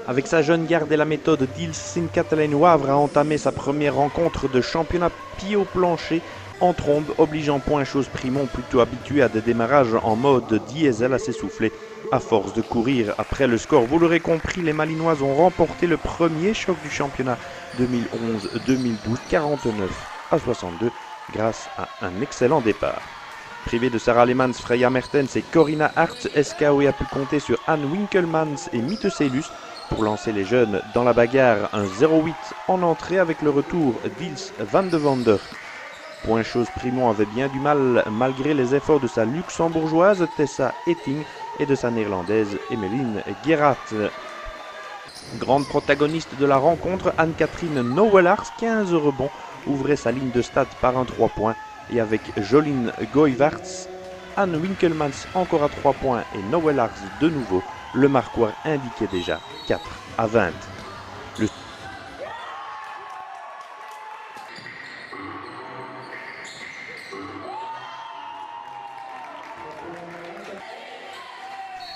Avec sa jeune garde et la méthode d'Ils Sint-Katelijne Wavre a entamé sa première rencontre de championnat pied au plancher en trombe, obligeant Point Chose Primont, plutôt habitué à des démarrages en mode diesel, à s'essouffler. À force de courir après le score, vous l'aurez compris, les Malinois ont remporté le premier choc du championnat 2011-2012, 49-62, grâce à un excellent départ. Privé de Sarah Lemans, Freya Mertens et Corinna Hart, SKOE a pu compter sur Anne Winkelmans et Mitte Selus pour lancer les jeunes dans la bagarre. Un 0-8 en entrée avec le retour d'Ils van de Vander. Point Chose Primont avait bien du mal malgré les efforts de sa luxembourgeoise Tessa Etting et de sa néerlandaise Emmeline Gerhardt. Grande protagoniste de la rencontre, Anne-Catherine Nouwelaars, 15 rebonds, ouvrait sa ligne de stade par un 3 points et avec Jolien Goyvaerts, Anne Winkelmans encore à 3 points et Nouwelaars de nouveau, le marqueur indiquait déjà 4-20.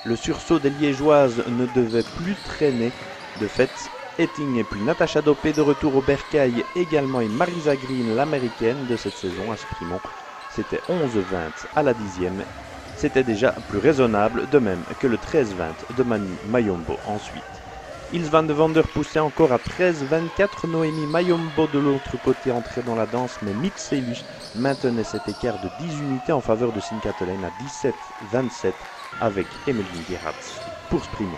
Le sursaut des Liégeoises ne devait plus traîner. De fait, Etting et puis Natacha Dopé de retour au bercail également et Marisa Green, l'américaine de cette saison à Sprimont. C'était 11-20 à la 10e. C'était déjà plus raisonnable, de même que le 13-20 de Manu Mayombo ensuite. Ils van de Vander poussait encore à 13-24. Noémie Mayombo de l'autre côté entrait dans la danse, mais Mitselus maintenait cet écart de 10 unités en faveur de Sint-Katelijne à 17-27 avec Emmeline Gerhardt pour Sprimont.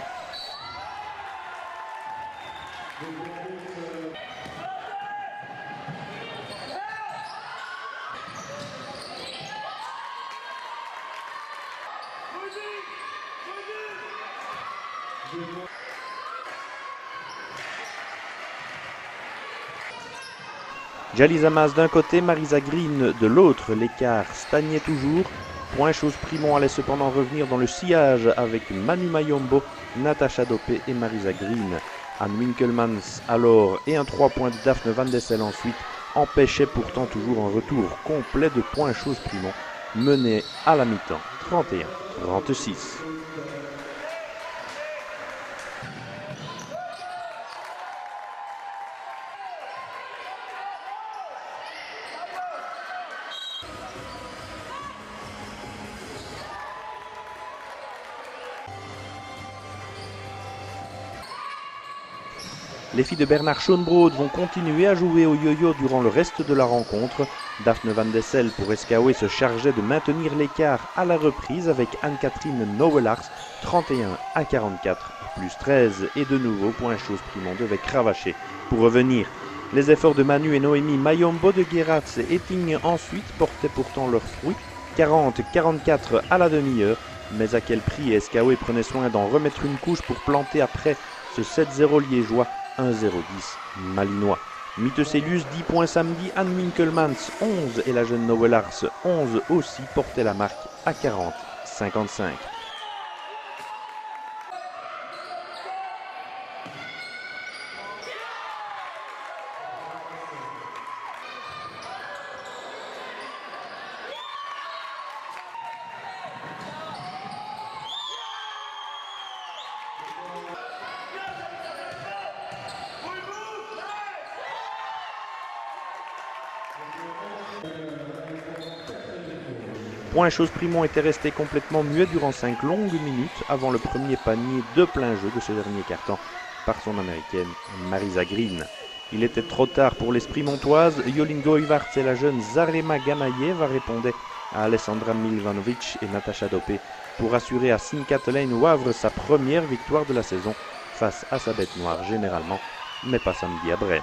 Jalisa Mas d'un côté, Marisa Green de l'autre, l'écart stagnait toujours. Point Chose Primont allait cependant revenir dans le sillage avec Manu Mayombo, Natacha Dopé et Marisa Green. Anne Winkelmans alors et un 3 points de Daphne Van Dessel ensuite empêchait pourtant toujours un retour complet de Point Chose Primont, mené à la mi-temps 31-36. Les filles de Bernard Schoenbrod vont continuer à jouer au yo-yo durant le reste de la rencontre. Daphne Van Dessel pour SKOE se chargeait de maintenir l'écart à la reprise avec Anne-Catherine Nouwelaars, 31-44, plus 13 et de nouveau Point Chose Primont devait cravacher pour revenir. Les efforts de Manu et Noémie Mayombo de Gerhardt et Etting ensuite portaient pourtant leurs fruits, 40-44 à la demi-heure, mais à quel prix SKOE prenait soin d'en remettre une couche pour planter après ce 7-0 liégeois. 1-0-10 malinois. Mittelselus 10 points samedi, Anne Winkelmans 11 et la jeune Nouwelaars 11 aussi portaient la marque à 40-55. Point Chose Primont était resté complètement muet durant 5 longues minutes avant le premier panier de plein jeu de ce dernier quart-temps par son américaine Marisa Green. Il était trop tard pour les Sprimontoises. Jolien Goyvaerts et la jeune Zarema Ganaïeva répondaient à Alessandra Milvanovic et Natacha Dopé pour assurer à Sint-Katelijne Wavre sa première victoire de la saison face à sa bête noire généralement, mais pas samedi à Brême.